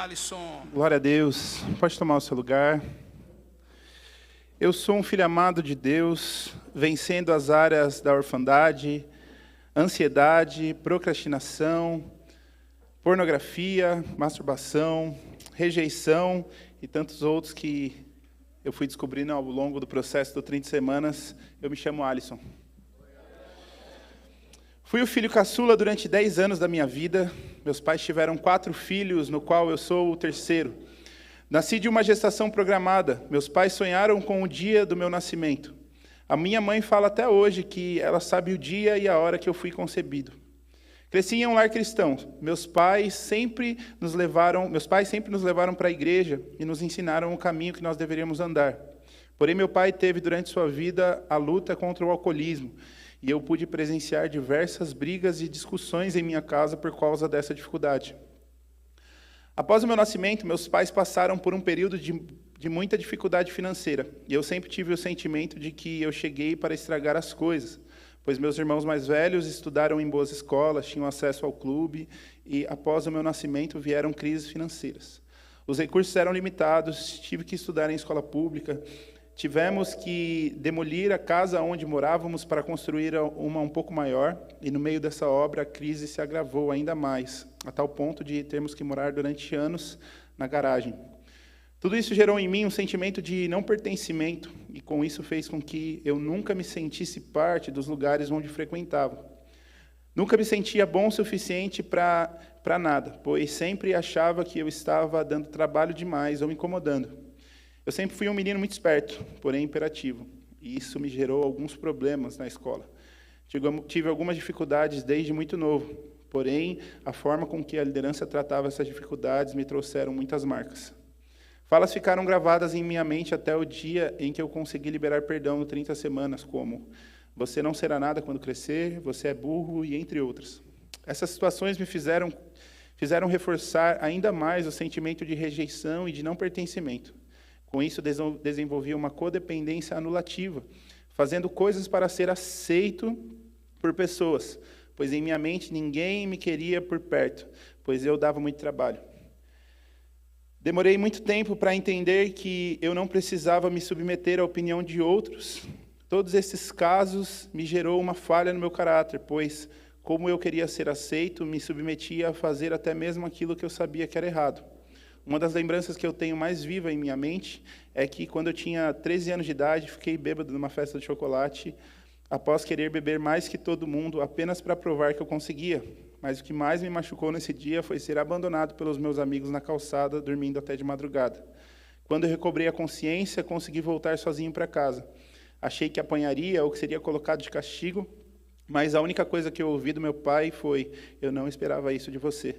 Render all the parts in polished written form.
Alisson. Glória a Deus. Pode tomar o seu lugar. Eu sou um filho amado de Deus, vencendo as áreas da orfandade, ansiedade, procrastinação, pornografia, masturbação, rejeição e tantos outros que eu fui descobrindo ao longo do processo do 30 semanas. Eu me chamo Alisson. Fui o filho caçula durante 10 anos da minha vida. Meus pais tiveram 4 filhos, no qual eu sou o terceiro. Nasci de uma gestação programada. Meus pais sonharam com o dia do meu nascimento. A minha mãe fala até hoje que ela sabe o dia e a hora que eu fui concebido. Cresci em um lar cristão. Meus pais sempre nos levaram para a igreja e nos ensinaram o caminho que nós deveríamos andar. Porém, meu pai teve durante sua vida a luta contra o alcoolismo. E eu pude presenciar diversas brigas e discussões em minha casa por causa dessa dificuldade. Após o meu nascimento, meus pais passaram por um período de muita dificuldade financeira. E eu sempre tive o sentimento de que eu cheguei para estragar as coisas, pois meus irmãos mais velhos estudaram em boas escolas, tinham acesso ao clube, e após o meu nascimento vieram crises financeiras. Os recursos eram limitados, tive que estudar em escola pública. Tivemos que demolir a casa onde morávamos para construir uma um pouco maior, e no meio dessa obra a crise se agravou ainda mais, a tal ponto de termos que morar durante anos na garagem. Tudo isso gerou em mim um sentimento de não pertencimento, e com isso fez com que eu nunca me sentisse parte dos lugares onde frequentava. Nunca me sentia bom o suficiente para nada, pois sempre achava que eu estava dando trabalho demais ou incomodando. Eu sempre fui um menino muito esperto, porém imperativo, e isso me gerou alguns problemas na escola. Tive algumas dificuldades desde muito novo, porém, a forma com que a liderança tratava essas dificuldades me trouxeram muitas marcas. Falas ficaram gravadas em minha mente até o dia em que eu consegui liberar perdão no 30 semanas, como: você não será nada quando crescer, você é burro, e entre outras. Essas situações me fizeram reforçar ainda mais o sentimento de rejeição e de não pertencimento. Com isso, desenvolvi uma codependência anulativa, fazendo coisas para ser aceito por pessoas, pois em minha mente ninguém me queria por perto, pois eu dava muito trabalho. Demorei muito tempo para entender que eu não precisava me submeter à opinião de outros. Todos esses casos me gerou uma falha no meu caráter, pois, como eu queria ser aceito, me submetia a fazer até mesmo aquilo que eu sabia que era errado. Uma das lembranças que eu tenho mais viva em minha mente é que, quando eu tinha 13 anos de idade, fiquei bêbado numa festa de chocolate, após querer beber mais que todo mundo, apenas para provar que eu conseguia. Mas o que mais me machucou nesse dia foi ser abandonado pelos meus amigos na calçada, dormindo até de madrugada. Quando eu recobrei a consciência, consegui voltar sozinho para casa. Achei que apanharia ou que seria colocado de castigo, mas a única coisa que eu ouvi do meu pai foi: eu não esperava isso de você.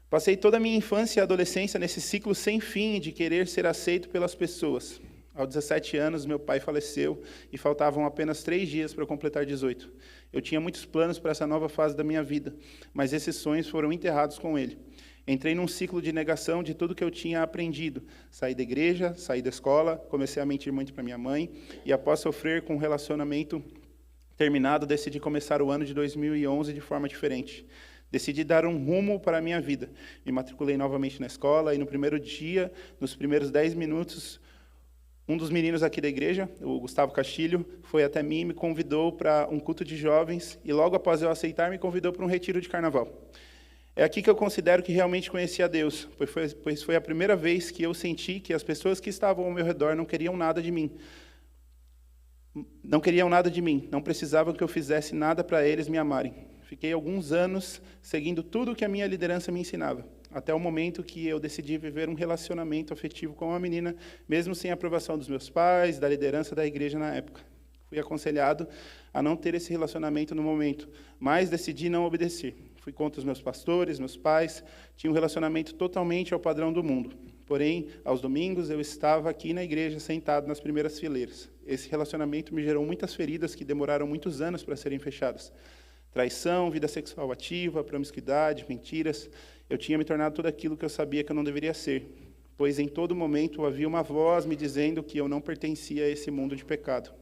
Passei toda a minha infância e adolescência nesse ciclo sem fim de querer ser aceito pelas pessoas. Aos 17 anos, meu pai faleceu e faltavam apenas 3 dias para eu completar 18. Eu tinha muitos planos para essa nova fase da minha vida, mas esses sonhos foram enterrados com ele. Entrei num ciclo de negação de tudo que eu tinha aprendido. Saí da igreja, saí da escola, comecei a mentir muito para minha mãe, e após sofrer com um relacionamento terminado, decidi começar o ano de 2011 de forma diferente. Decidi dar um rumo para a minha vida. Me matriculei novamente na escola, e no primeiro dia, nos primeiros 10 minutos, um dos meninos aqui da igreja, o Gustavo Castilho, foi até mim e me convidou para um culto de jovens, e logo após eu aceitar, me convidou para um retiro de carnaval. É aqui que eu considero que realmente conheci a Deus, pois foi a primeira vez que eu senti que as pessoas que estavam ao meu redor não queriam nada de mim. Não precisavam que eu fizesse nada para eles me amarem. Fiquei alguns anos seguindo tudo o que a minha liderança me ensinava, até o momento que eu decidi viver um relacionamento afetivo com uma menina, mesmo sem a aprovação dos meus pais, da liderança da igreja na época. Fui aconselhado a não ter esse relacionamento no momento, mas decidi não obedecer. Fui contra os meus pastores, meus pais, tinha um relacionamento totalmente ao padrão do mundo. Porém, aos domingos, eu estava aqui na igreja, sentado nas primeiras fileiras. Esse relacionamento me gerou muitas feridas que demoraram muitos anos para serem fechadas. Traição, vida sexual ativa, promiscuidade, mentiras. Eu tinha me tornado tudo aquilo que eu sabia que eu não deveria ser, pois em todo momento havia uma voz me dizendo que eu não pertencia a esse mundo de pecado.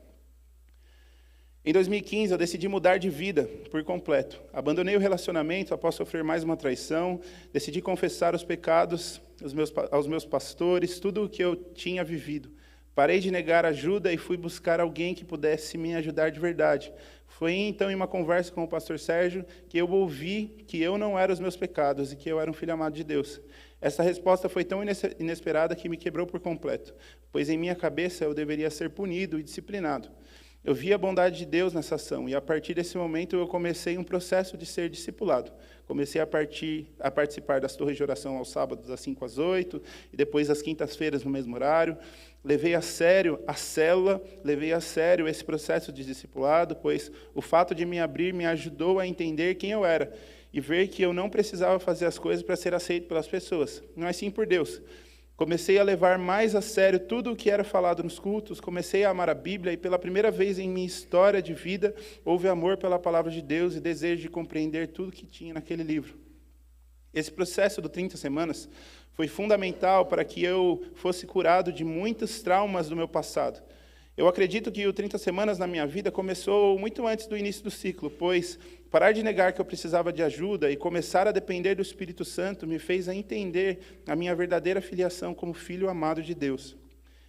Em 2015, eu decidi mudar de vida por completo. Abandonei o relacionamento após sofrer mais uma traição, decidi confessar os pecados aos meus pastores, tudo o que eu tinha vivido. Parei de negar ajuda e fui buscar alguém que pudesse me ajudar de verdade. Foi então em uma conversa com o pastor Sérgio que eu ouvi que eu não era os meus pecados e que eu era um filho amado de Deus. Essa resposta foi tão inesperada que me quebrou por completo, pois em minha cabeça eu deveria ser punido e disciplinado. Eu vi a bondade de Deus nessa ação, e a partir desse momento eu comecei um processo de ser discipulado. Comecei a participar das torres de oração aos sábados, das 5 às 8, e depois às quintas-feiras no mesmo horário. Levei a sério a célula, levei a sério esse processo de discipulado, pois o fato de me abrir me ajudou a entender quem eu era, e ver que eu não precisava fazer as coisas para ser aceito pelas pessoas, mas sim por Deus. Comecei a levar mais a sério tudo o que era falado nos cultos, comecei a amar a Bíblia e pela primeira vez em minha história de vida, houve amor pela palavra de Deus e desejo de compreender tudo que tinha naquele livro. Esse processo do 30 semanas foi fundamental para que eu fosse curado de muitos traumas do meu passado. Eu acredito que o 30 semanas na minha vida começou muito antes do início do ciclo, pois parar de negar que eu precisava de ajuda e começar a depender do Espírito Santo me fez a entender a minha verdadeira filiação como filho amado de Deus.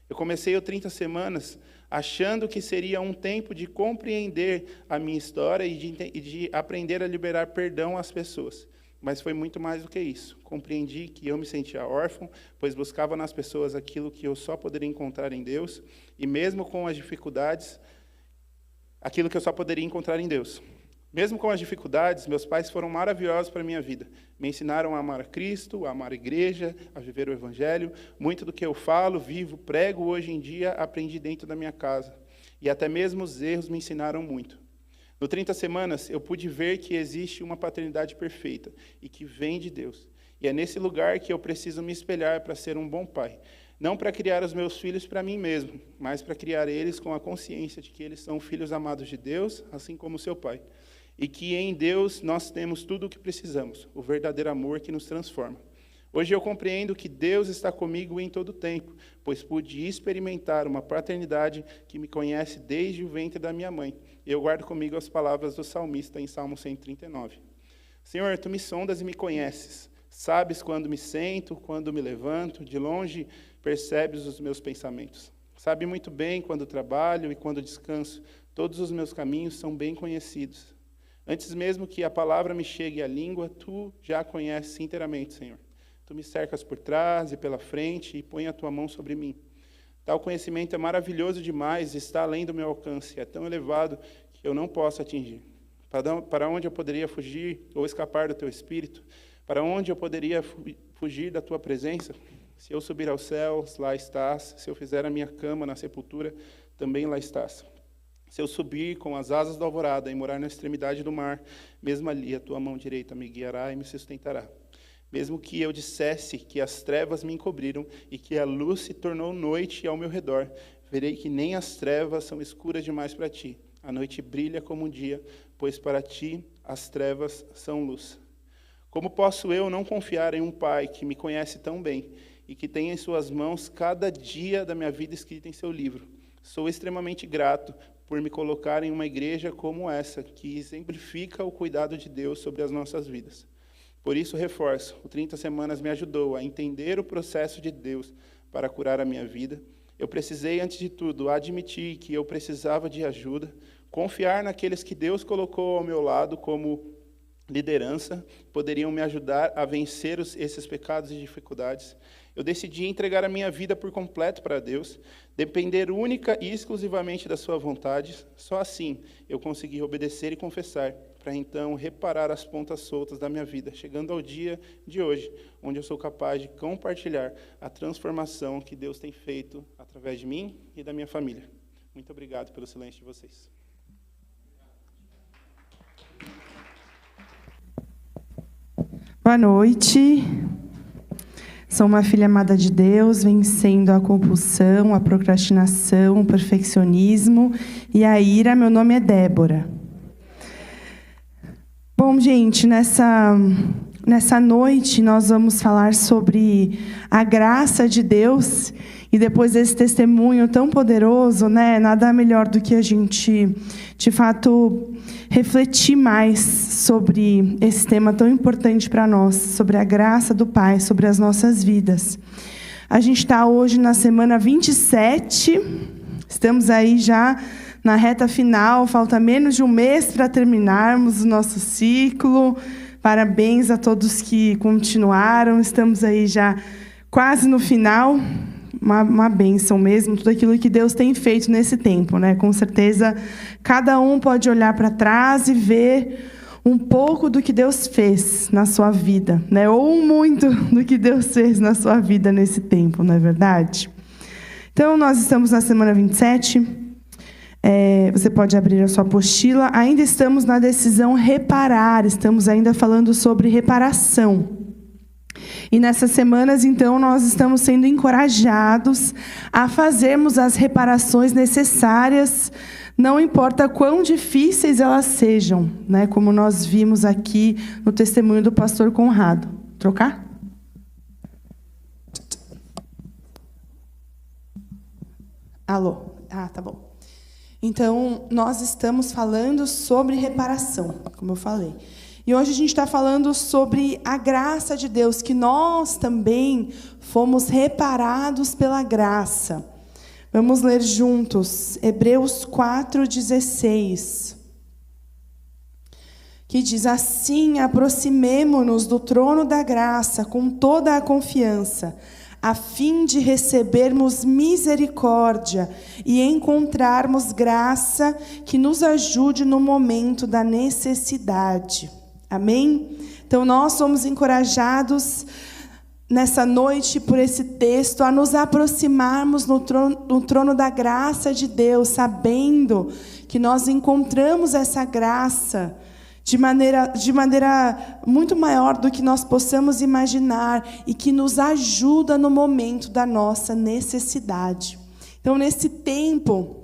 Eu comecei o 30 semanas achando que seria um tempo de compreender a minha história e de aprender a liberar perdão às pessoas. Mas foi muito mais do que isso. Compreendi que eu me sentia órfão, pois buscava nas pessoas aquilo que eu só poderia encontrar em Deus, e mesmo com as dificuldades, aquilo que eu só poderia encontrar em Deus. Mesmo com as dificuldades, meus pais foram maravilhosos para a minha vida. Me ensinaram a amar a Cristo, a amar a igreja, a viver o Evangelho. Muito do que eu falo, vivo, prego hoje em dia, aprendi dentro da minha casa. E até mesmo os erros me ensinaram muito. No 30 semanas, eu pude ver que existe uma paternidade perfeita e que vem de Deus. E é nesse lugar que eu preciso me espelhar para ser um bom pai. Não para criar os meus filhos para mim mesmo, mas para criar eles com a consciência de que eles são filhos amados de Deus, assim como seu pai. E que em Deus nós temos tudo o que precisamos, o verdadeiro amor que nos transforma. Hoje eu compreendo que Deus está comigo em todo o tempo, pois pude experimentar uma paternidade que me conhece desde o ventre da minha mãe. Eu guardo comigo as palavras do salmista em Salmo 139. Senhor, Tu me sondas e me conheces. Sabes quando me sento, quando me levanto, de longe percebes os meus pensamentos. Sabe muito bem quando trabalho e quando descanso. Todos os meus caminhos são bem conhecidos. Antes mesmo que a palavra me chegue à língua, Tu já a conheces inteiramente, Senhor. Tu me cercas por trás e pela frente e põe a Tua mão sobre mim. Tal conhecimento é maravilhoso demais, está além do meu alcance, é tão elevado que eu não posso atingir. Para onde eu poderia fugir ou escapar do Teu Espírito? Para onde eu poderia fugir da Tua presença? Se eu subir aos céus, lá estás. Se eu fizer a minha cama na sepultura, também lá estás. Se eu subir com as asas da alvorada e morar na extremidade do mar, mesmo ali a Tua mão direita me guiará e me sustentará. Mesmo que eu dissesse que as trevas me encobriram e que a luz se tornou noite ao meu redor, verei que nem as trevas são escuras demais para Ti. A noite brilha como um dia, pois para Ti as trevas são luz. Como posso eu não confiar em um Pai que me conhece tão bem e que tem em suas mãos cada dia da minha vida escrita em seu livro? Sou extremamente grato por me colocar em uma igreja como essa, que exemplifica o cuidado de Deus sobre as nossas vidas. Por isso, reforço, o 30 semanas me ajudou a entender o processo de Deus para curar a minha vida. Eu precisei, antes de tudo, admitir que eu precisava de ajuda, confiar naqueles que Deus colocou ao meu lado como liderança, poderiam me ajudar a vencer esses pecados e dificuldades. Eu decidi entregar a minha vida por completo para Deus, depender única e exclusivamente da sua vontade. Só assim eu consegui obedecer e confessar, para então reparar as pontas soltas da minha vida, chegando ao dia de hoje, onde eu sou capaz de compartilhar a transformação que Deus tem feito através de mim e da minha família. Muito obrigado pelo silêncio de vocês. Boa noite. Sou uma filha amada de Deus, vencendo a compulsão, a procrastinação, o perfeccionismo e a ira. Meu nome é Débora. Bom, gente, nessa nessa noite nós vamos falar sobre a graça de Deus. E depois desse testemunho tão poderoso, né, nada melhor do que a gente, de fato, refletir mais sobre esse tema tão importante para nós, sobre a graça do Pai, sobre as nossas vidas. A gente está hoje na semana 27, estamos aí já na reta final, falta menos de um mês para terminarmos o nosso ciclo. Parabéns a todos que continuaram, estamos aí já quase no final. Uma bênção mesmo, tudo aquilo que Deus tem feito nesse tempo, né? Com certeza, cada um pode olhar para trás e ver um pouco do que Deus fez na sua vida, né? Ou muito do que Deus fez na sua vida nesse tempo, não é verdade? Então, nós estamos na semana 27. Você pode abrir a sua apostila. Ainda estamos na decisão reparar, estamos ainda falando sobre reparação. E nessas semanas, então, nós estamos sendo encorajados a fazermos as reparações necessárias, não importa quão difíceis elas sejam, né? Como nós vimos aqui no testemunho do pastor Conrado. Trocar? Alô? Tá bom. Então, nós estamos falando sobre reparação, como eu falei. E hoje a gente está falando sobre a graça de Deus, que nós também fomos reparados pela graça. Vamos ler juntos, Hebreus 4,16. Que diz assim: aproximemo-nos do trono da graça com toda a confiança, a fim de recebermos misericórdia e encontrarmos graça que nos ajude no momento da necessidade. Amém? Então, nós somos encorajados nessa noite por esse texto a nos aproximarmos no trono da graça de Deus, sabendo que nós encontramos essa graça de maneira muito maior do que nós possamos imaginar e que nos ajuda no momento da nossa necessidade. Então, nesse tempo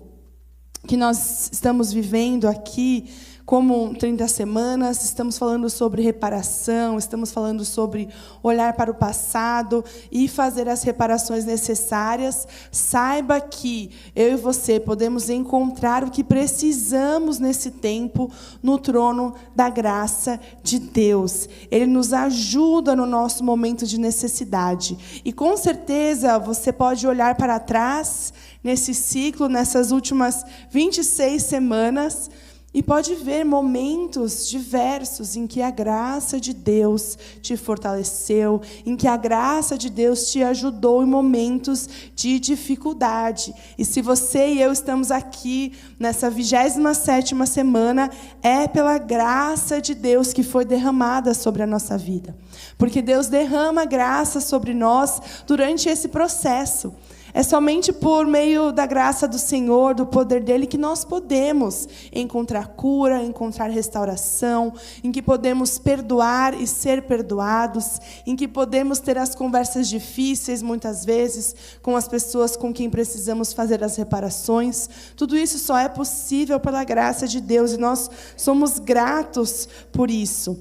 que nós estamos vivendo aqui, como 30 semanas, estamos falando sobre reparação, estamos falando sobre olhar para o passado e fazer as reparações necessárias. Saiba que eu e você podemos encontrar o que precisamos nesse tempo no trono da graça de Deus. Ele nos ajuda no nosso momento de necessidade. E com certeza você pode olhar para trás nesse ciclo, nessas últimas 26 semanas, e pode ver momentos diversos em que a graça de Deus te fortaleceu, em que a graça de Deus te ajudou em momentos de dificuldade. E se você e eu estamos aqui nessa 27ª semana, é pela graça de Deus que foi derramada sobre a nossa vida. Porque Deus derrama graça sobre nós durante esse processo. É somente por meio da graça do Senhor, do poder dEle, que nós podemos encontrar cura, encontrar restauração, em que podemos perdoar e ser perdoados, em que podemos ter as conversas difíceis, muitas vezes, com as pessoas com quem precisamos fazer as reparações. Tudo isso só é possível pela graça de Deus e nós somos gratos por isso.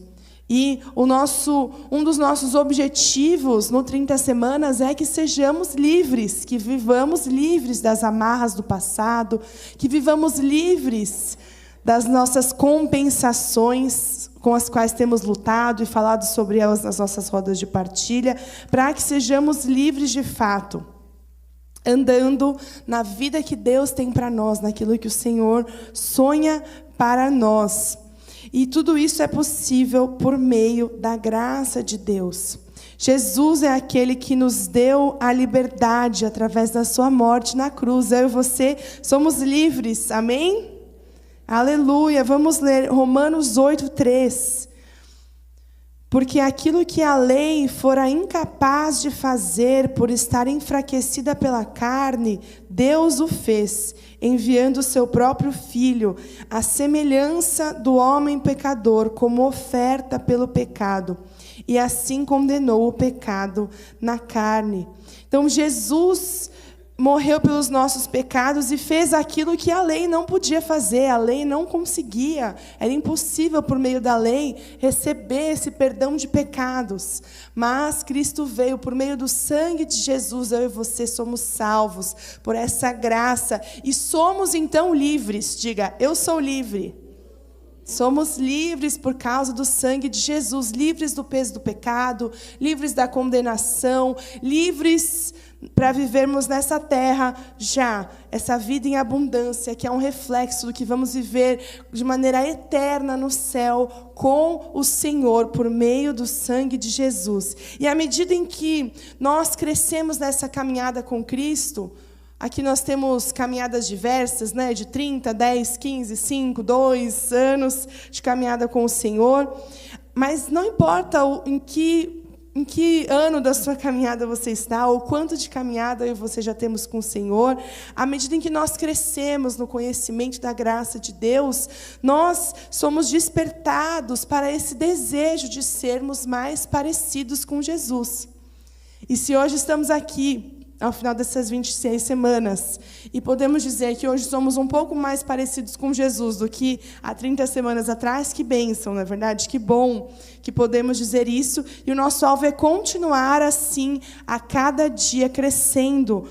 E um dos nossos objetivos no 30 semanas é que sejamos livres, que vivamos livres das amarras do passado, que vivamos livres das nossas compensações com as quais temos lutado e falado sobre elas nas nossas rodas de partilha, para que sejamos livres de fato, andando na vida que Deus tem para nós, naquilo que o Senhor sonha para nós. E tudo isso é possível por meio da graça de Deus. Jesus é aquele que nos deu a liberdade através da sua morte na cruz. Eu e você somos livres, amém? Aleluia! Vamos ler Romanos 8:3. Porque aquilo que a lei fora incapaz de fazer por estar enfraquecida pela carne, Deus o fez, enviando o seu próprio Filho, à semelhança do homem pecador, como oferta pelo pecado. E assim condenou o pecado na carne. Então, Jesus morreu pelos nossos pecados e fez aquilo que a lei não podia fazer, a lei não conseguia. Era impossível, por meio da lei, receber esse perdão de pecados. Mas Cristo veio, por meio do sangue de Jesus, eu e você somos salvos por essa graça. E somos, então, livres. Diga, eu sou livre. Somos livres por causa do sangue de Jesus, livres do peso do pecado, livres da condenação, livres para vivermos nessa terra já, essa vida em abundância, que é um reflexo do que vamos viver de maneira eterna no céu com o Senhor, por meio do sangue de Jesus. E à medida em que nós crescemos nessa caminhada com Cristo, aqui nós temos caminhadas diversas, né, de 30, 10, 15, 5, 2 anos de caminhada com o Senhor. Mas não importa em que ano da sua caminhada você está, ou quanto de caminhada eu e você já temos com o Senhor, à medida em que nós crescemos no conhecimento da graça de Deus, nós somos despertados para esse desejo de sermos mais parecidos com Jesus. E se hoje estamos aqui, ao final dessas 26 semanas, e podemos dizer que hoje somos um pouco mais parecidos com Jesus do que há 30 semanas atrás, que bênção, não é verdade? Que bom que podemos dizer isso, e o nosso alvo é continuar assim, a cada dia crescendo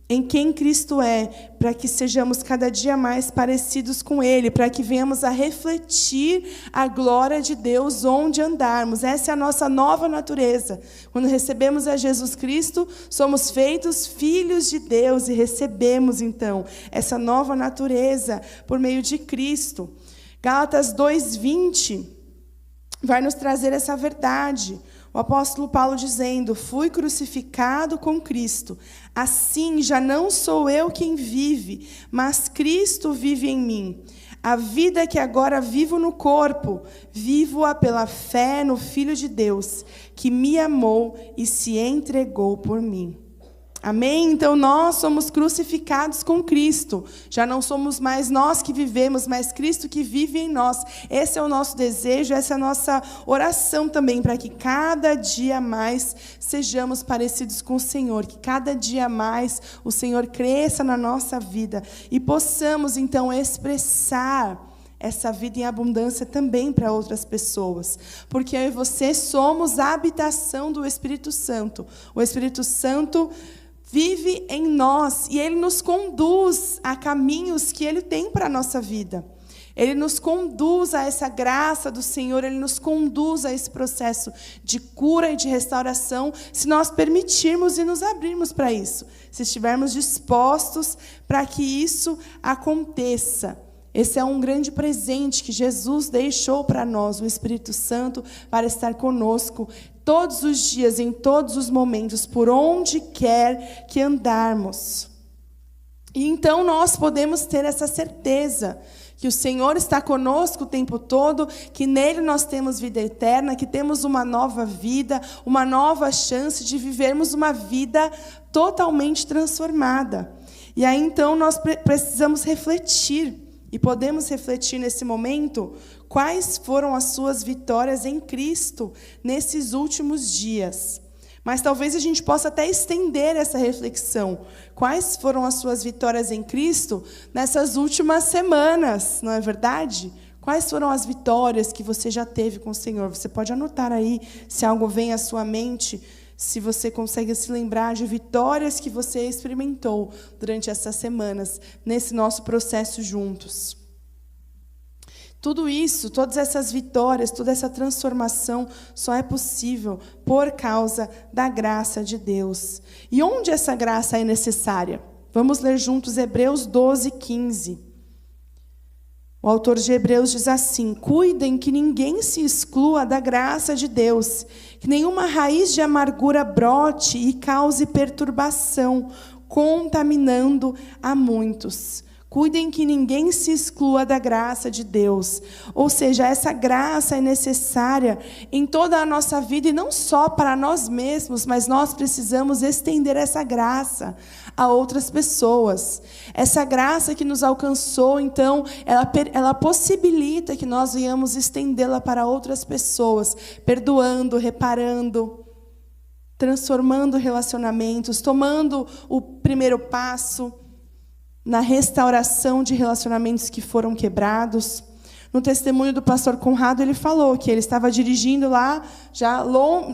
em quem Cristo é, para que sejamos cada dia mais parecidos com Ele, para que venhamos a refletir a glória de Deus onde andarmos. Essa é a nossa nova natureza. Quando recebemos a Jesus Cristo, somos feitos filhos de Deus e recebemos, então, essa nova natureza por meio de Cristo. Gálatas 2:20 vai nos trazer essa verdade. O apóstolo Paulo dizendo, fui crucificado com Cristo, assim já não sou eu quem vive, mas Cristo vive em mim. A vida que agora vivo no corpo, vivo-a pela fé no Filho de Deus, que me amou e se entregou por mim. Amém? Então nós somos crucificados com Cristo. Já não somos mais nós que vivemos, mas Cristo que vive em nós. Esse é o nosso desejo, essa é a nossa oração também, para que cada dia mais sejamos parecidos com o Senhor, que cada dia mais o Senhor cresça na nossa vida e possamos então expressar essa vida em abundância também para outras pessoas. Porque eu e você somos a habitação do Espírito Santo. O Espírito Santo vive em nós e Ele nos conduz a caminhos que Ele tem para a nossa vida. Ele nos conduz a essa graça do Senhor, Ele nos conduz a esse processo de cura e de restauração, se nós permitirmos e nos abrirmos para isso, se estivermos dispostos para que isso aconteça. Esse é um grande presente que Jesus deixou para nós, o Espírito Santo, para estar conosco todos os dias, em todos os momentos, por onde quer que andarmos. E então nós podemos ter essa certeza que o Senhor está conosco o tempo todo, que nele nós temos vida eterna, que temos uma nova vida, uma nova chance de vivermos uma vida totalmente transformada. E aí então nós precisamos refletir. E podemos refletir nesse momento quais foram as suas vitórias em Cristo nesses últimos dias. Mas talvez a gente possa até estender essa reflexão. Quais foram as suas vitórias em Cristo nessas últimas semanas, não é verdade? Quais foram as vitórias que você já teve com o Senhor? Você pode anotar aí, se algo vem à sua mente, se você consegue se lembrar de vitórias que você experimentou durante essas semanas, nesse nosso processo juntos. Tudo isso, todas essas vitórias, toda essa transformação só é possível por causa da graça de Deus. E onde essa graça é necessária? Vamos ler juntos Hebreus 12:15. O autor de Hebreus diz assim: cuidem que ninguém se exclua da graça de Deus, que nenhuma raiz de amargura brote e cause perturbação, contaminando a muitos. Cuidem que ninguém se exclua da graça de Deus. Ou seja, essa graça é necessária em toda a nossa vida, e não só para nós mesmos, mas nós precisamos estender essa graça a outras pessoas. Essa graça que nos alcançou, então, ela possibilita que nós venhamos estendê-la para outras pessoas, perdoando, reparando. transformando relacionamentos, tomando o primeiro passo na restauração de relacionamentos que foram quebrados. No testemunho do pastor Conrado, ele falou que ele estava dirigindo lá, já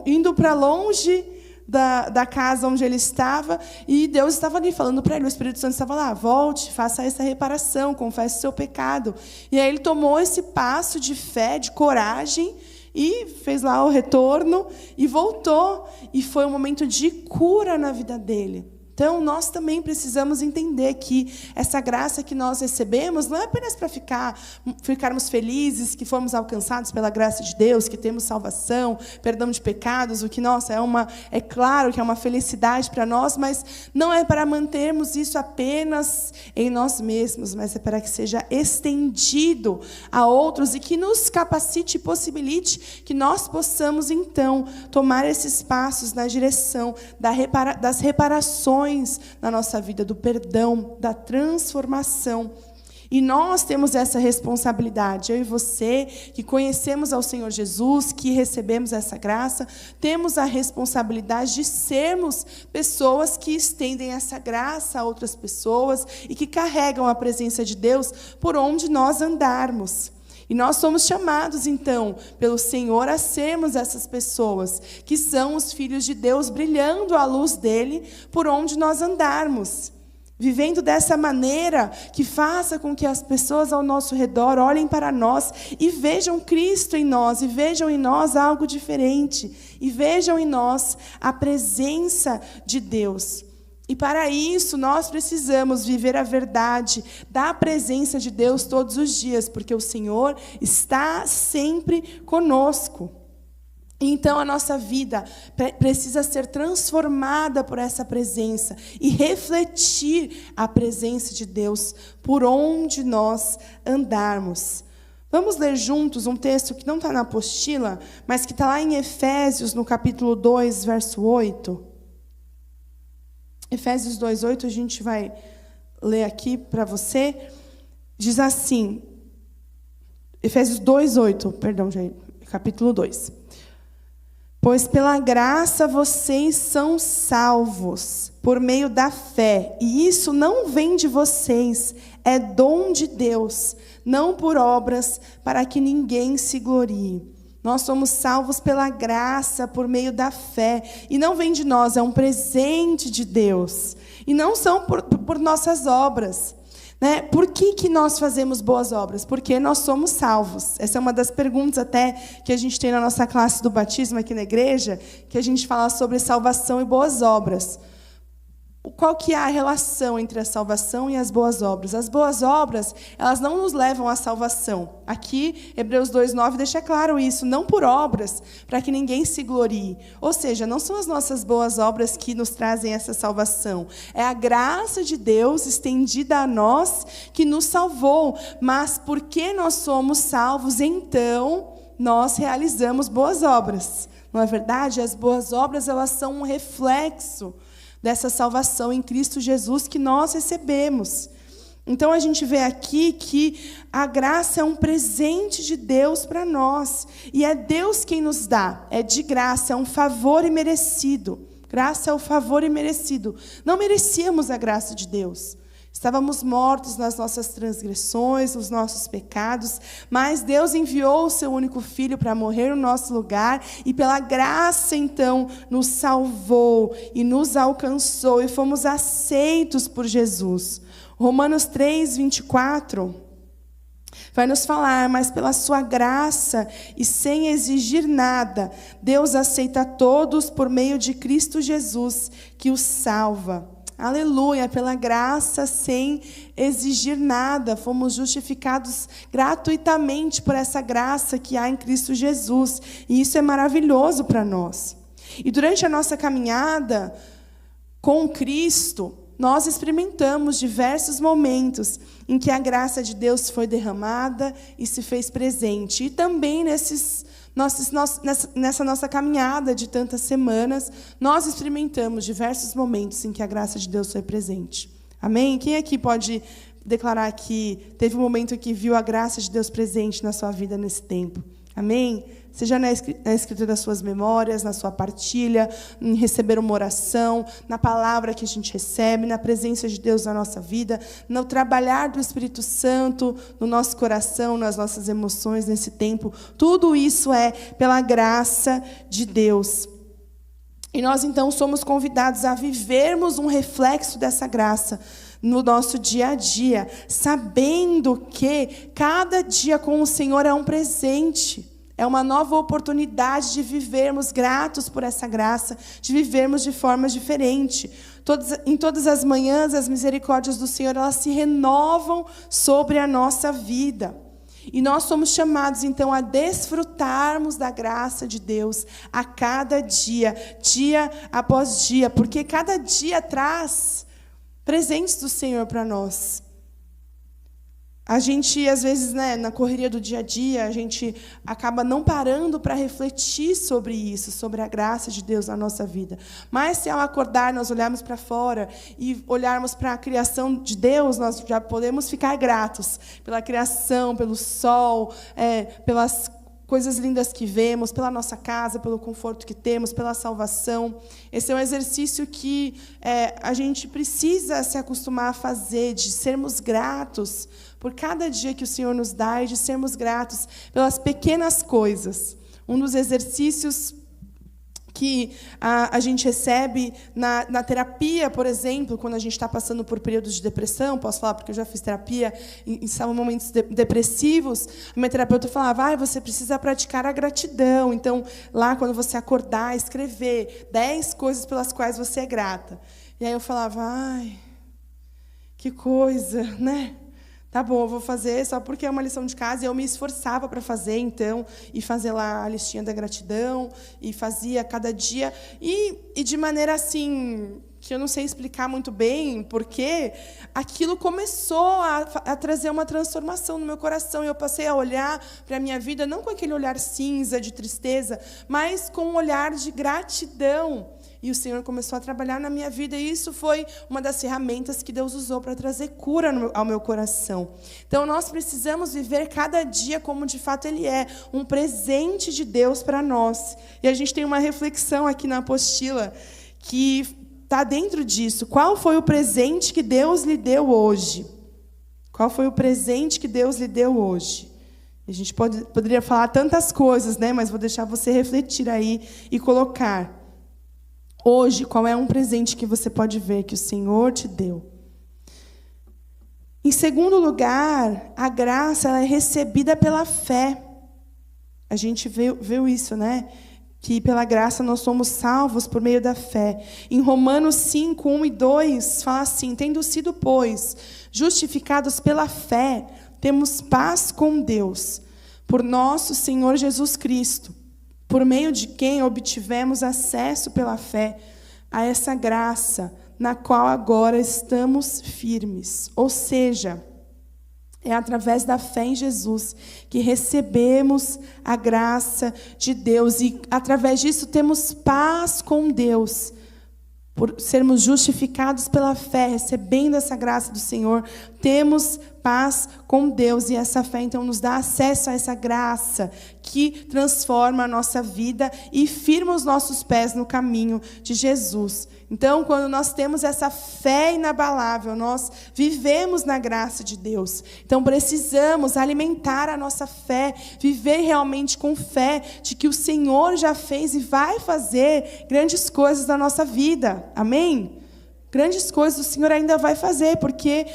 indo para longe da casa onde ele estava, e Deus estava ali falando para ele, o Espírito Santo estava lá, volte, faça essa reparação, confesse o seu pecado. E aí ele tomou esse passo de fé, de coragem, e fez lá o retorno, e voltou, e foi um momento de cura na vida dele. Então, nós também precisamos entender que essa graça que nós recebemos não é apenas para ficarmos felizes que fomos alcançados pela graça de Deus, que temos salvação, perdão de pecados, o que, nossa, é claro que é uma felicidade para nós, mas não é para mantermos isso apenas em nós mesmos, mas é para que seja estendido a outros e que nos capacite e possibilite que nós possamos, então, tomar esses passos na direção das reparações na nossa vida, do perdão, da transformação. E nós temos essa responsabilidade, eu e você, que conhecemos ao Senhor Jesus, que recebemos essa graça, temos a responsabilidade de sermos pessoas que estendem essa graça a outras pessoas e que carregam a presença de Deus por onde nós andarmos. E nós somos chamados, então, pelo Senhor a sermos essas pessoas, que são os filhos de Deus, brilhando a luz dele por onde nós andarmos. Vivendo dessa maneira que faça com que as pessoas ao nosso redor olhem para nós e vejam Cristo em nós, e vejam em nós algo diferente, e vejam em nós a presença de Deus. E para isso, nós precisamos viver a verdade da presença de Deus todos os dias, porque o Senhor está sempre conosco. Então, a nossa vida precisa ser transformada por essa presença e refletir a presença de Deus por onde nós andarmos. Vamos ler juntos um texto que não está na apostila, mas que está lá em Efésios, no capítulo 2, verso 8. Efésios 2:8, a gente vai ler aqui para você. Diz assim, Efésios 2:8, perdão, capítulo 2. Pois pela graça vocês são salvos, por meio da fé, e isso não vem de vocês, é dom de Deus, não por obras, para que ninguém se glorie. Nós somos salvos pela graça, por meio da fé. E não vem de nós, é um presente de Deus. E não são por nossas obras. Né? Por que nós fazemos boas obras? Porque nós somos salvos. Essa é uma das perguntas até que a gente tem na nossa classe do batismo aqui na igreja, que a gente fala sobre salvação e boas obras. Qual que é a relação entre a salvação e as boas obras? As boas obras, elas não nos levam à salvação. Aqui, Hebreus 2:9 deixa claro isso, não por obras, para que ninguém se glorie. Ou seja, não são as nossas boas obras que nos trazem essa salvação. É a graça de Deus estendida a nós que nos salvou. Mas porque nós somos salvos, então, nós realizamos boas obras. Não é verdade? As boas obras, elas são um reflexo dessa salvação em Cristo Jesus que nós recebemos. Então, a gente vê aqui que a graça é um presente de Deus para nós. E é Deus quem nos dá. É de graça, é um favor imerecido. Graça é o favor imerecido. Não merecíamos a graça de Deus. Estávamos mortos nas nossas transgressões, nos nossos pecados, mas Deus enviou o seu único Filho para morrer no nosso lugar, e pela graça, então, nos salvou e nos alcançou, e fomos aceitos por Jesus. Romanos 3:24 vai nos falar, mas pela sua graça e sem exigir nada, Deus aceita todos por meio de Cristo Jesus, que os salva. Aleluia, pela graça, sem exigir nada, fomos justificados gratuitamente por essa graça que há em Cristo Jesus. E isso é maravilhoso para nós. E durante a nossa caminhada com Cristo, nós experimentamos diversos momentos em que a graça de Deus foi derramada e se fez presente. E também nessa nossa caminhada de tantas semanas, nós experimentamos diversos momentos em que a graça de Deus foi presente. Amém? Quem aqui pode declarar que teve um momento em que viu a graça de Deus presente na sua vida nesse tempo? Amém? Seja na escrita das suas memórias, na sua partilha, em receber uma oração, na palavra que a gente recebe, na presença de Deus na nossa vida, no trabalhar do Espírito Santo no nosso coração, nas nossas emoções nesse tempo. Tudo isso é pela graça de Deus. E nós, então, somos convidados a vivermos um reflexo dessa graça no nosso dia a dia, sabendo que cada dia com o Senhor é um presente. É uma nova oportunidade de vivermos gratos por essa graça, de vivermos de forma diferente. Em todas as manhãs, as misericórdias do Senhor, elas se renovam sobre a nossa vida. E nós somos chamados, então, a desfrutarmos da graça de Deus a cada dia, dia após dia, porque cada dia traz presentes do Senhor para nós. A gente, às vezes, na correria do dia a dia, a gente acaba não parando para refletir sobre isso, sobre a graça de Deus na nossa vida. Mas, se ao acordar, nós olharmos para fora e olharmos para a criação de Deus, nós já podemos ficar gratos pela criação, pelo sol, pelas coisas lindas que vemos, pela nossa casa, pelo conforto que temos, pela salvação. Esse é um exercício que a gente precisa se acostumar a fazer, de sermos gratos por cada dia que o Senhor nos dá e de sermos gratos pelas pequenas coisas. Um dos exercícios que a gente recebe na terapia, por exemplo, quando a gente está passando por períodos de depressão, posso falar porque eu já fiz terapia em momentos depressivos, a minha terapeuta falava, você precisa praticar a gratidão. Então, lá, quando você acordar, escrever 10 coisas pelas quais você é grata. E aí eu falava, que coisa, né? Tá bom, eu vou fazer só porque é uma lição de casa, e eu me esforçava para fazer, então, e fazer lá a listinha da gratidão, e fazia cada dia, e de maneira assim, que eu não sei explicar muito bem, porque aquilo começou a trazer uma transformação no meu coração, e eu passei a olhar para a minha vida, não com aquele olhar cinza, de tristeza, mas com um olhar de gratidão. E o Senhor começou a trabalhar na minha vida, e isso foi uma das ferramentas que Deus usou para trazer cura ao meu coração. Então, nós precisamos viver cada dia como, de fato, ele é, um presente de Deus para nós. E a gente tem uma reflexão aqui na apostila que está dentro disso. Qual foi o presente que Deus lhe deu hoje? Qual foi o presente que Deus lhe deu hoje? A gente poderia falar tantas coisas, mas vou deixar você refletir aí e colocar. Hoje, qual é um presente que você pode ver que o Senhor te deu? Em segundo lugar, a graça ela é recebida pela fé. A gente viu isso, Que pela graça nós somos salvos por meio da fé. Em Romanos 5, 1 e 2, fala assim, tendo sido, pois, justificados pela fé, temos paz com Deus, por nosso Senhor Jesus Cristo, por meio de quem obtivemos acesso pela fé a essa graça, na qual agora estamos firmes. Ou seja, é através da fé em Jesus que recebemos a graça de Deus. E, através disso, temos paz com Deus. Por sermos justificados pela fé, recebendo essa graça do Senhor, temos paz com Deus. E essa fé, então, nos dá acesso a essa graça que transforma a nossa vida e firma os nossos pés no caminho de Jesus. Então, quando nós temos essa fé inabalável, nós vivemos na graça de Deus. Então, precisamos alimentar a nossa fé, viver realmente com fé de que o Senhor já fez e vai fazer grandes coisas na nossa vida. Amém? Grandes coisas o Senhor ainda vai fazer, porque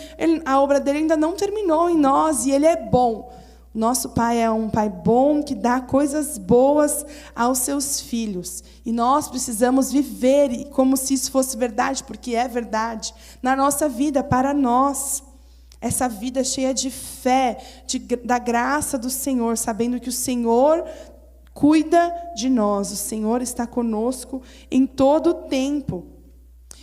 a obra dele ainda não terminou em nós e Ele é bom. Nosso Pai é um Pai bom que dá coisas boas aos seus filhos. E nós precisamos viver como se isso fosse verdade, porque é verdade, na nossa vida, para nós. Essa vida cheia de fé, da graça do Senhor, sabendo que o Senhor cuida de nós, o Senhor está conosco em todo o tempo.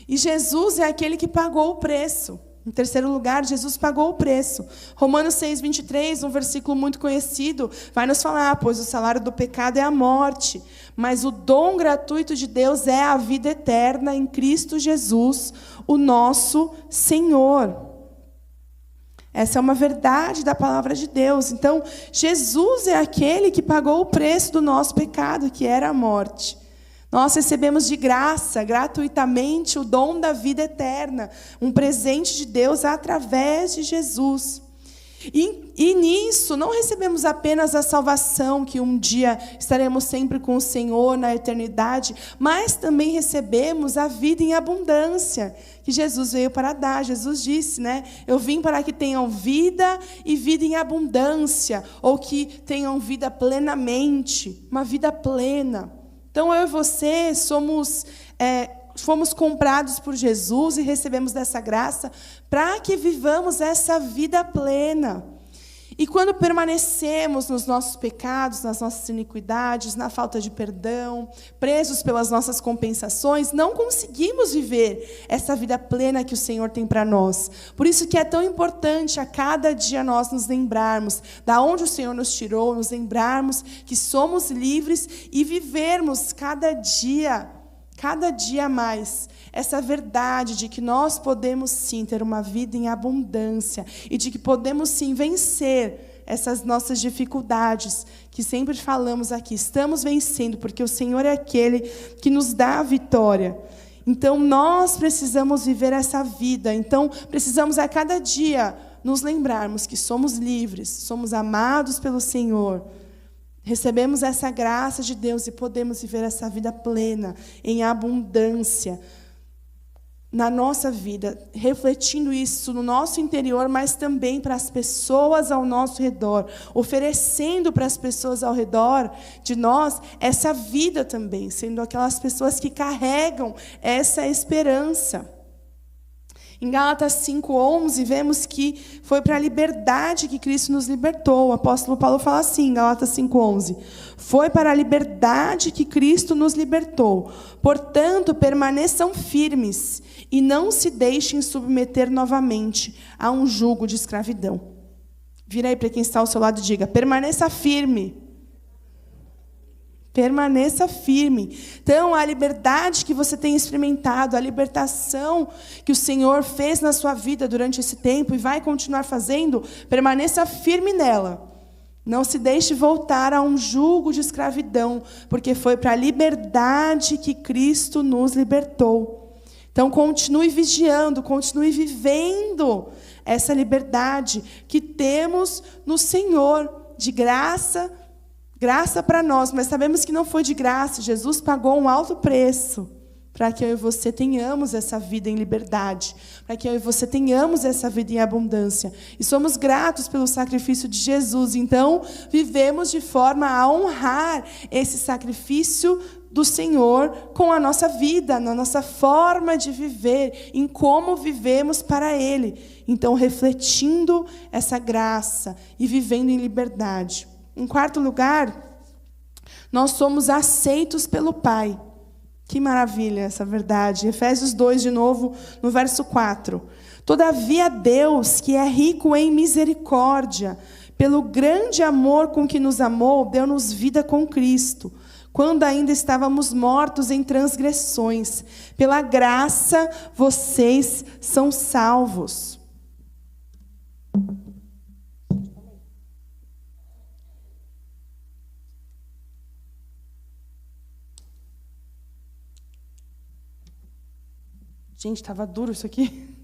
E Jesus é aquele que pagou o preço. Em terceiro lugar, Jesus pagou o preço. Romanos 6, 23, um versículo muito conhecido, vai nos falar, pois o salário do pecado é a morte, mas o dom gratuito de Deus é a vida eterna em Cristo Jesus, o nosso Senhor. Essa é uma verdade da palavra de Deus. Então, Jesus é aquele que pagou o preço do nosso pecado, que era a morte. Nós recebemos de graça, gratuitamente, o dom da vida eterna, um presente de Deus através de Jesus. E nisso, não recebemos apenas a salvação, que um dia estaremos sempre com o Senhor na eternidade, mas também recebemos a vida em abundância, que Jesus veio para dar. Jesus disse, né? Eu vim para que tenham vida e vida em abundância, ou que tenham vida plenamente, uma vida plena. Então, eu e você fomos comprados por Jesus e recebemos dessa graça para que vivamos essa vida plena. E quando permanecemos nos nossos pecados, nas nossas iniquidades, na falta de perdão, presos pelas nossas compensações, não conseguimos viver essa vida plena que o Senhor tem para nós. Por isso que é tão importante a cada dia nós nos lembrarmos da onde o Senhor nos tirou, nos lembrarmos que somos livres e vivermos cada dia mais, essa verdade de que nós podemos sim ter uma vida em abundância e de que podemos sim vencer essas nossas dificuldades, que sempre falamos aqui. Estamos vencendo porque o Senhor é aquele que nos dá a vitória. Então, nós precisamos viver essa vida. Então, precisamos a cada dia nos lembrarmos que somos livres, somos amados pelo Senhor. Recebemos essa graça de Deus e podemos viver essa vida plena, em abundância, na nossa vida, refletindo isso no nosso interior, mas também para as pessoas ao nosso redor, oferecendo para as pessoas ao redor de nós essa vida também, sendo aquelas pessoas que carregam essa esperança. Em Gálatas 5:11, vemos que foi para a liberdade que Cristo nos libertou. O apóstolo Paulo fala assim, em Gálatas 5:11. Foi para a liberdade que Cristo nos libertou. Portanto, permaneçam firmes e não se deixem submeter novamente a um jugo de escravidão. Vira aí para quem está ao seu lado e diga, permaneça firme. Permaneça firme. Então, a liberdade que você tem experimentado, a libertação que o Senhor fez na sua vida durante esse tempo e vai continuar fazendo, permaneça firme nela. Não se deixe voltar a um jugo de escravidão, porque foi para a liberdade que Cristo nos libertou. Então, continue vigiando, continue vivendo essa liberdade que temos no Senhor, de graça para nós, mas sabemos que não foi de graça. Jesus pagou um alto preço para que eu e você tenhamos essa vida em liberdade, para que eu e você tenhamos essa vida em abundância. E somos gratos pelo sacrifício de Jesus. Então, vivemos de forma a honrar esse sacrifício do Senhor com a nossa vida, na nossa forma de viver, em como vivemos para Ele. Então, refletindo essa graça e vivendo em liberdade. Em quarto lugar, nós somos aceitos pelo Pai. Que maravilha essa verdade. Efésios 2, de novo, no verso 4. Todavia Deus, que é rico em misericórdia, pelo grande amor com que nos amou, deu-nos vida com Cristo, quando ainda estávamos mortos em transgressões. Pela graça, vocês são salvos. Gente, estava duro isso aqui.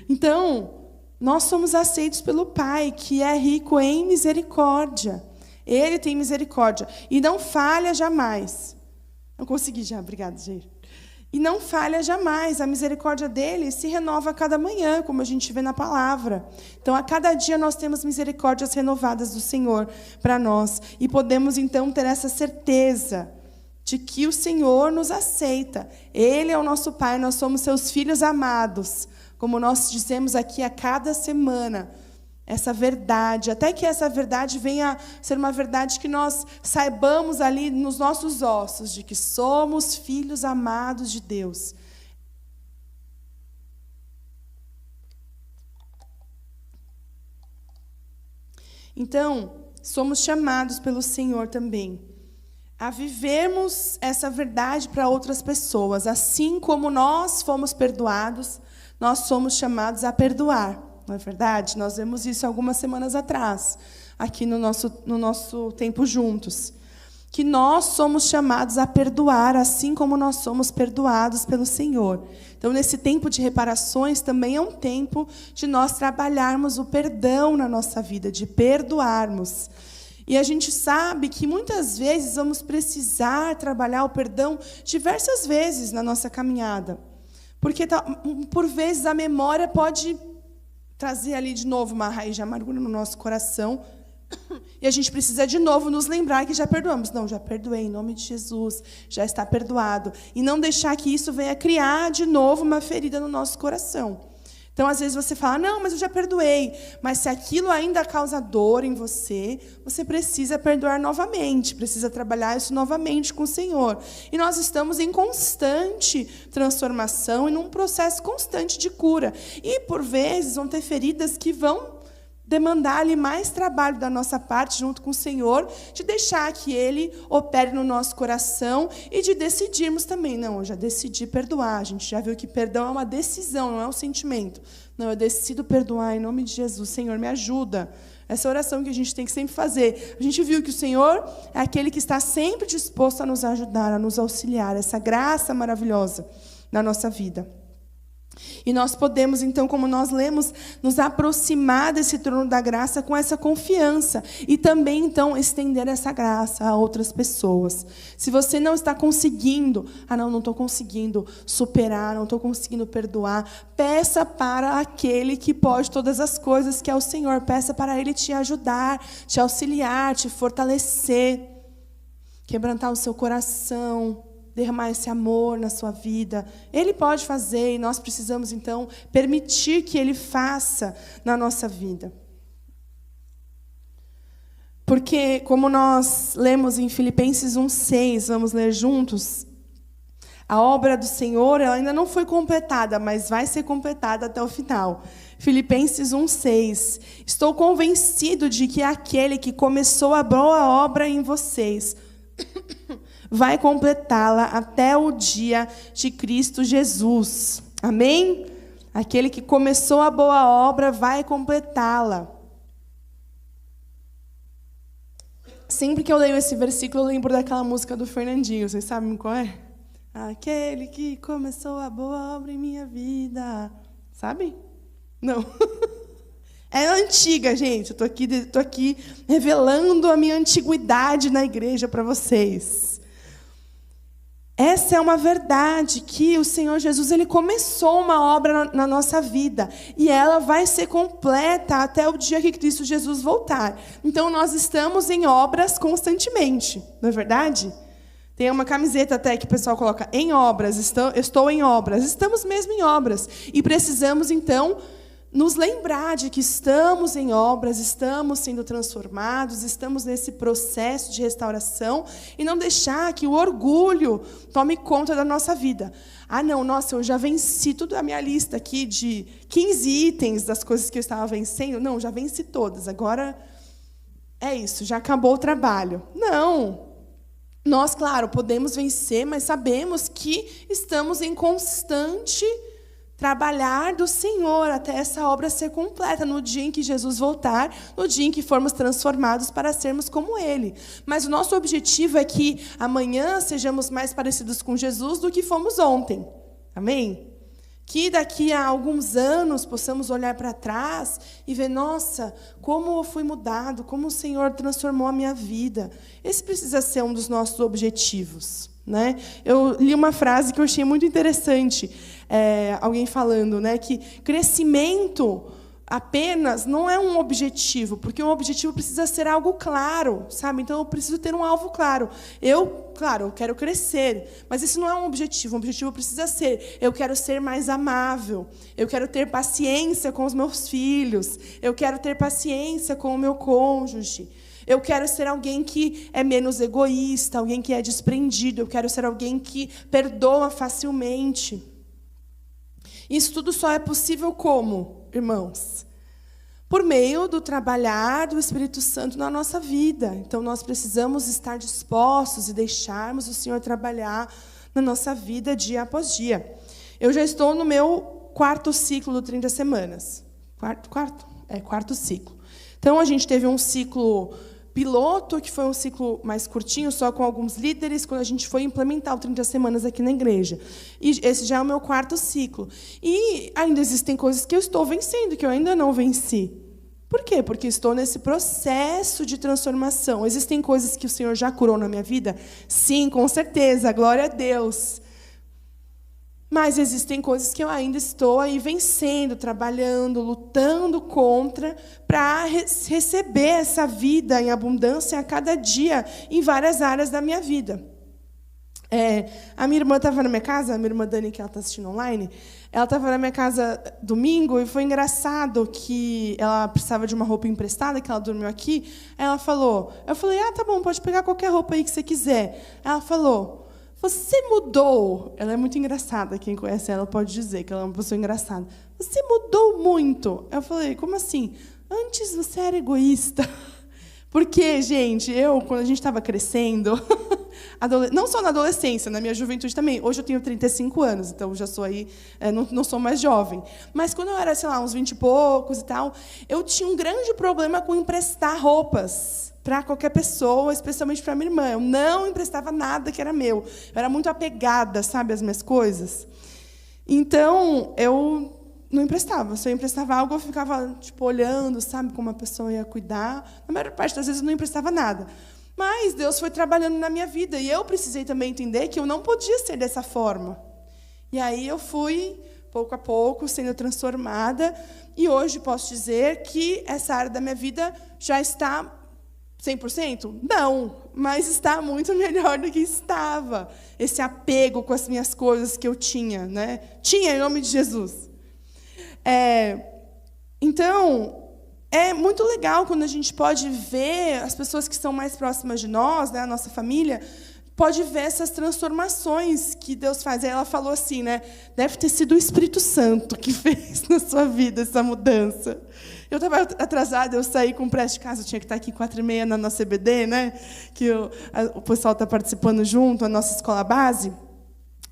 Então, nós somos aceitos pelo Pai, que é rico em misericórdia. Ele tem misericórdia e não falha jamais. Não consegui já, obrigada, Jair. E não falha jamais. A misericórdia dele se renova a cada manhã, como a gente vê na palavra. Então, a cada dia nós temos misericórdias renovadas do Senhor para nós. E podemos, então, ter essa certeza de que o Senhor nos aceita. Ele é o nosso Pai, nós somos seus filhos amados. Como nós dizemos aqui a cada semana, essa verdade, até que essa verdade venha a ser uma verdade que nós saibamos ali nos nossos ossos, de que somos filhos amados de Deus. Então, somos chamados pelo Senhor também a vivermos essa verdade para outras pessoas. Assim como nós fomos perdoados, nós somos chamados a perdoar. Não é verdade? Nós vemos isso algumas semanas atrás, aqui no nosso tempo juntos. Que nós somos chamados a perdoar, assim como nós somos perdoados pelo Senhor. Então, nesse tempo de reparações, também é um tempo de nós trabalharmos o perdão na nossa vida, de perdoarmos. E a gente sabe que muitas vezes vamos precisar trabalhar o perdão diversas vezes na nossa caminhada. Porque, por vezes, a memória pode trazer ali de novo uma raiz de amargura no nosso coração. E a gente precisa de novo nos lembrar que já perdoamos. Não, já perdoei, em nome de Jesus, já está perdoado. E não deixar que isso venha criar de novo uma ferida no nosso coração. Então, às vezes você fala, não, mas eu já perdoei. Mas se aquilo ainda causa dor em você, você precisa perdoar novamente, precisa trabalhar isso novamente com o Senhor. E nós estamos em constante transformação e num processo constante de cura. E, por vezes, vão ter feridas que vão demandar ali mais trabalho da nossa parte, junto com o Senhor, de deixar que Ele opere no nosso coração e de decidirmos também. Não, eu já decidi perdoar. A gente já viu que perdão é uma decisão, não é um sentimento. Não, eu decido perdoar em nome de Jesus. Senhor, me ajuda. Essa oração que a gente tem que sempre fazer. A gente viu que o Senhor é aquele que está sempre disposto a nos ajudar, a nos auxiliar. Essa graça maravilhosa na nossa vida. E nós podemos, então, como nós lemos, nos aproximar desse trono da graça com essa confiança. E também, então, estender essa graça a outras pessoas. Se você não está conseguindo, não estou conseguindo superar, não estou conseguindo perdoar, peça para aquele que pode todas as coisas, que é o Senhor. Peça para Ele te ajudar, te auxiliar, te fortalecer, quebrantar o seu coração, derramar esse amor na sua vida. Ele pode fazer e nós precisamos, então, permitir que Ele faça na nossa vida. Porque, como nós lemos em Filipenses 1:6, vamos ler juntos, a obra do Senhor ela ainda não foi completada, mas vai ser completada até o final. Filipenses 1:6. Estou convencido de que aquele que começou a boa obra em vocês vai completá-la até o dia de Cristo Jesus. Amém? Aquele que começou a boa obra vai completá-la. Sempre que eu leio esse versículo, eu lembro daquela música do Fernandinho. Vocês sabem qual é? Aquele que começou a boa obra em minha vida. Sabe? Não. É antiga, gente. Eu estou aqui revelando a minha antiguidade na igreja para vocês. Essa é uma verdade, que o Senhor Jesus Ele começou uma obra na nossa vida. E ela vai ser completa até o dia que Cristo Jesus voltar. Então, nós estamos em obras constantemente. Não é verdade? Tem uma camiseta até que o pessoal coloca, em obras, estou em obras. Estamos mesmo em obras. E precisamos, então, nos lembrar de que estamos em obras, estamos sendo transformados, estamos nesse processo de restauração e não deixar que o orgulho tome conta da nossa vida. Não, nossa, eu já venci tudo a minha lista aqui de 15 itens das coisas que eu estava vencendo. Não, já venci todas, agora é isso, já acabou o trabalho. Não. Nós, claro, podemos vencer, mas sabemos que estamos em constante trabalhar do Senhor até essa obra ser completa, no dia em que Jesus voltar, no dia em que formos transformados para sermos como Ele. Mas o nosso objetivo é que amanhã sejamos mais parecidos com Jesus do que fomos ontem. Amém? Que daqui a alguns anos possamos olhar para trás e ver, nossa, como eu fui mudado, como o Senhor transformou a minha vida. Esse precisa ser um dos nossos objetivos. Né? Eu li uma frase que eu achei muito interessante, alguém falando, né, que crescimento apenas não é um objetivo, porque um objetivo precisa ser algo claro, sabe? Então, eu preciso ter um alvo claro. Claro, eu quero crescer, mas isso não é um objetivo. Um objetivo precisa ser, eu quero ser mais amável, eu quero ter paciência com os meus filhos, eu quero ter paciência com o meu cônjuge. Eu quero ser alguém que é menos egoísta, alguém que é desprendido. Eu quero ser alguém que perdoa facilmente. Isso tudo só é possível como, irmãos? Por meio do trabalhar do Espírito Santo na nossa vida. Então, nós precisamos estar dispostos e deixarmos o Senhor trabalhar na nossa vida dia após dia. Eu já estou no meu 4º ciclo do 30 semanas. Quarto ciclo. Então, a gente teve um ciclo piloto, que foi um ciclo mais curtinho, só com alguns líderes, quando a gente foi implementar o 30 semanas aqui na igreja. E esse já é o meu quarto ciclo. E ainda existem coisas que eu estou vencendo, que eu ainda não venci. Por quê? Porque estou nesse processo de transformação. Existem coisas que o Senhor já curou na minha vida? Sim, com certeza, glória a Deus. Mas existem coisas que eu ainda estou aí vencendo, trabalhando, lutando contra, para receber essa vida em abundância a cada dia, em várias áreas da minha vida. A minha irmã estava na minha casa, a minha irmã Dani, que ela está assistindo online, ela estava na minha casa domingo, e foi engraçado que ela precisava de uma roupa emprestada, que ela dormiu aqui. Ela falou, eu falei, tá bom, pode pegar qualquer roupa aí que você quiser. Ela falou, você mudou. Ela é muito engraçada, quem conhece ela pode dizer que ela é uma pessoa engraçada. Você mudou muito. Eu falei, como assim? Antes você era egoísta. Porque, gente, quando a gente estava crescendo, não só na adolescência, na minha juventude também. Hoje eu tenho 35 anos, então já sou aí, não sou mais jovem. Mas quando eu era, sei lá, uns 20 e poucos e tal, eu tinha um grande problema com emprestar roupas para qualquer pessoa, especialmente para minha irmã. Eu não emprestava nada que era meu. Eu era muito apegada, sabe, às minhas coisas. Então, eu não emprestava. Se eu emprestava algo, eu ficava olhando, sabe, como a pessoa ia cuidar. Na maior parte das vezes, eu não emprestava nada. Mas Deus foi trabalhando na minha vida. E eu precisei também entender que eu não podia ser dessa forma. E aí eu fui, pouco a pouco, sendo transformada. E hoje posso dizer que essa área da minha vida já está 100%? Não, mas está muito melhor do que estava. Esse apego com as minhas coisas que eu tinha, né? Tinha, em nome de Jesus. Então, é muito legal quando a gente pode ver as pessoas que são mais próximas de nós, né, a nossa família, pode ver essas transformações que Deus faz. Aí ela falou assim, né? Deve ter sido o Espírito Santo que fez na sua vida essa mudança. Eu estava atrasada, eu saí com pressa de casa, eu tinha que estar aqui 4h30 na nossa EBD, né? Que o pessoal está participando junto, a nossa escola base.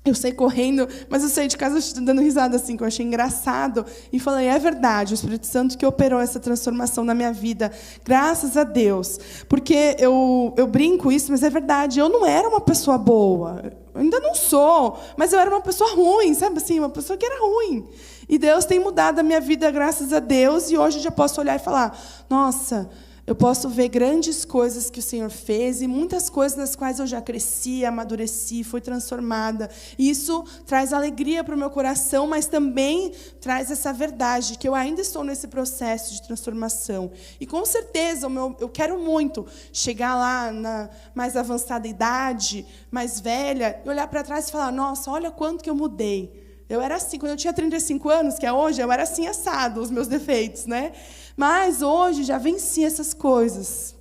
Eu saí correndo, mas eu saí de casa dando risada, assim, que eu achei engraçado. E falei, é verdade, o Espírito Santo que operou essa transformação na minha vida. Graças a Deus. Porque eu brinco isso, mas é verdade. Eu não era uma pessoa boa. Eu ainda não sou. Mas eu era uma pessoa ruim, sabe assim? Uma pessoa que era ruim. E Deus tem mudado a minha vida, graças a Deus. E hoje eu já posso olhar e falar, nossa, eu posso ver grandes coisas que o Senhor fez e muitas coisas nas quais eu já cresci, amadureci, fui transformada. E isso traz alegria para o meu coração, mas também traz essa verdade, que eu ainda estou nesse processo de transformação. E, com certeza, eu quero muito chegar lá na mais avançada idade, mais velha, e olhar para trás e falar, nossa, olha quanto que eu mudei. Eu era assim, quando eu tinha 35 anos, que é hoje, eu era assim assado, os meus defeitos, né? Mas hoje já venci essas coisas.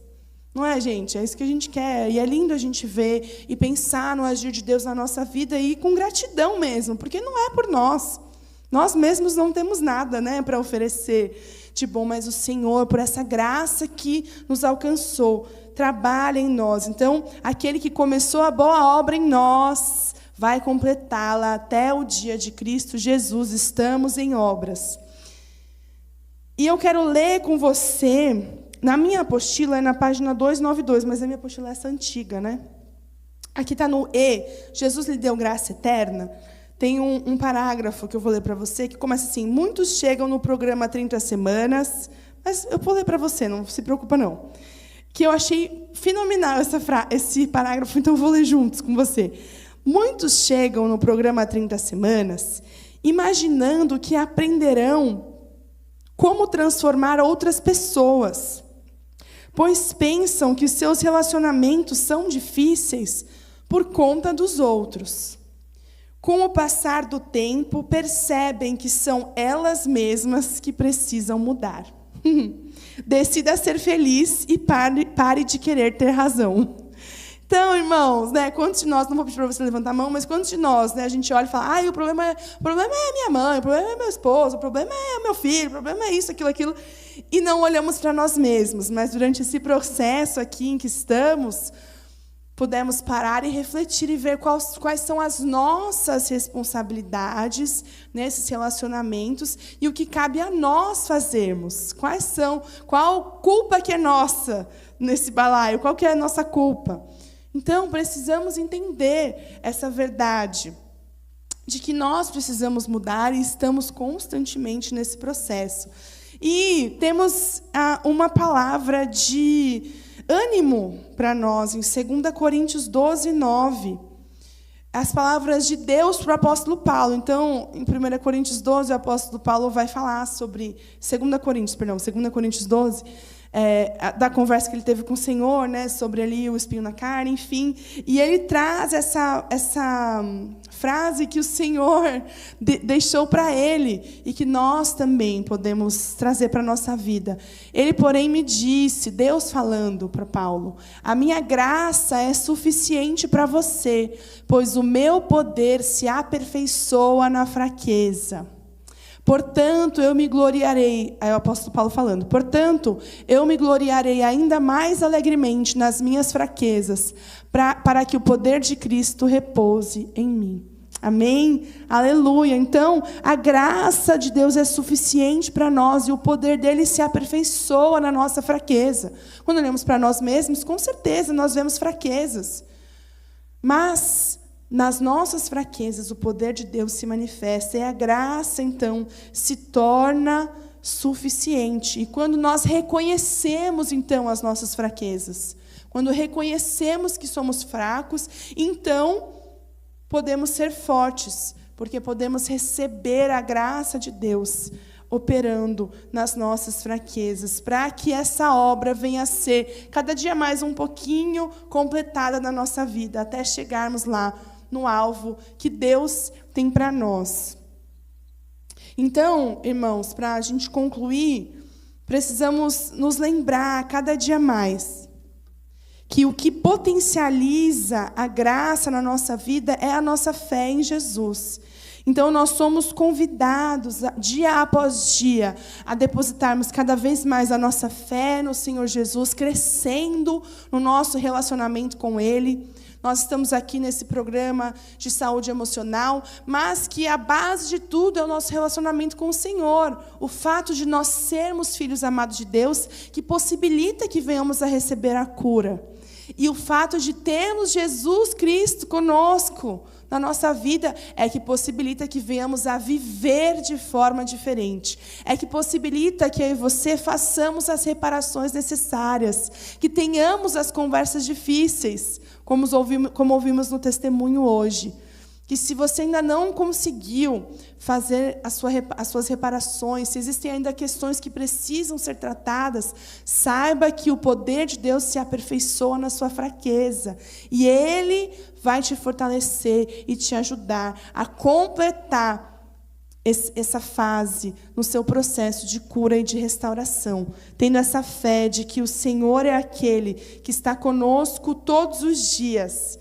Não é, gente? É isso que a gente quer. E é lindo a gente ver e pensar no agir de Deus na nossa vida e com gratidão mesmo, porque não é por nós. Nós mesmos não temos nada, né, para oferecer de bom, mas o Senhor, por essa graça que nos alcançou, trabalha em nós. Então, aquele que começou a boa obra em nós vai completá-la até o dia de Cristo Jesus. Estamos em obras. E eu quero ler com você, na minha apostila, é na página 292, mas a minha apostila é essa antiga, né? Aqui está no E, Jesus lhe deu graça eterna. Tem um parágrafo que eu vou ler para você, que começa assim, muitos chegam no programa 30 semanas, mas eu vou ler para você, não se preocupa não. Que eu achei fenomenal esse parágrafo, então eu vou ler juntos com você. Muitos chegam no programa 30 semanas imaginando que aprenderão como transformar outras pessoas, pois pensam que seus relacionamentos são difíceis por conta dos outros. Com o passar do tempo, percebem que são elas mesmas que precisam mudar. Decida ser feliz e pare de querer ter razão. Então, irmãos, né, quantos de nós, não vou pedir para você levantar a mão, mas quantos de nós, né, a gente olha e fala, o problema é minha mãe, o problema é meu esposo, o problema é meu filho, o problema é isso, aquilo, e não olhamos para nós mesmos. Mas durante esse processo aqui em que estamos, pudermos parar e refletir e ver quais são as nossas responsabilidades nesses relacionamentos e o que cabe a nós fazermos. Qual culpa que é nossa nesse balaio? Qual que é a nossa culpa? Então, precisamos entender essa verdade de que nós precisamos mudar e estamos constantemente nesse processo. E temos uma palavra de ânimo para nós, em 2 Coríntios 12, 9. As palavras de Deus para o apóstolo Paulo. Então, em 1 Coríntios 12, o apóstolo Paulo vai falar sobre... 2 Coríntios 12, da conversa que ele teve com o Senhor, né, sobre ali o espinho na carne, enfim. E ele traz essa frase que o Senhor deixou para ele e que nós também podemos trazer para a nossa vida. Ele, porém, me disse, Deus falando para Paulo, a minha graça é suficiente para você, pois o meu poder se aperfeiçoa na fraqueza. Portanto, eu me gloriarei, aí o apóstolo Paulo falando, portanto, eu me gloriarei ainda mais alegremente nas minhas fraquezas, para que o poder de Cristo repouse em mim. Amém? Aleluia. Então, a graça de Deus é suficiente para nós e o poder dele se aperfeiçoa na nossa fraqueza. Quando olhamos para nós mesmos, com certeza nós vemos fraquezas. Mas nas nossas fraquezas, o poder de Deus se manifesta e a graça, então, se torna suficiente. E quando nós reconhecemos, então, as nossas fraquezas, quando reconhecemos que somos fracos, então, podemos ser fortes, porque podemos receber a graça de Deus operando nas nossas fraquezas, para que essa obra venha a ser cada dia mais um pouquinho completada na nossa vida, até chegarmos lá no alvo que Deus tem para nós. Então, irmãos, para a gente concluir, precisamos nos lembrar cada dia mais que o que potencializa a graça na nossa vida é a nossa fé em Jesus. Então, nós somos convidados, dia após dia, a depositarmos cada vez mais a nossa fé no Senhor Jesus, crescendo no nosso relacionamento com Ele. Nós estamos aqui nesse programa de saúde emocional, mas que a base de tudo é o nosso relacionamento com o Senhor. O fato de nós sermos filhos amados de Deus, que possibilita que venhamos a receber a cura. E o fato de termos Jesus Cristo conosco na nossa vida é que possibilita que venhamos a viver de forma diferente. É que possibilita que eu e você façamos as reparações necessárias, que tenhamos as conversas difíceis, como ouvimos no testemunho hoje. Que se você ainda não conseguiu fazer as suas reparações, se existem ainda questões que precisam ser tratadas, saiba que o poder de Deus se aperfeiçoa na sua fraqueza. E Ele vai te fortalecer e te ajudar a completar essa fase no seu processo de cura e de restauração. Tendo essa fé de que o Senhor é aquele que está conosco todos os dias,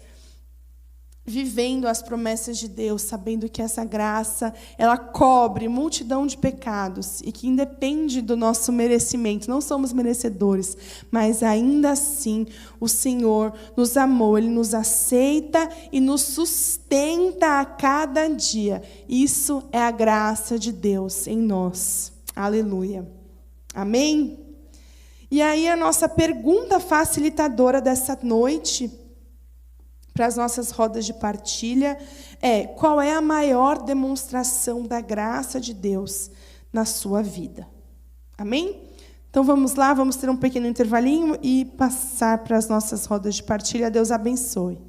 vivendo as promessas de Deus, sabendo que essa graça, ela cobre multidão de pecados e que independe do nosso merecimento, não somos merecedores, mas ainda assim o Senhor nos amou, Ele nos aceita e nos sustenta a cada dia. Isso é a graça de Deus em nós. Aleluia. Amém? E aí a nossa pergunta facilitadora dessa noite, para as nossas rodas de partilha, qual é a maior demonstração da graça de Deus na sua vida? Amém? Então vamos lá, vamos ter um pequeno intervalinho e passar para as nossas rodas de partilha. Deus abençoe.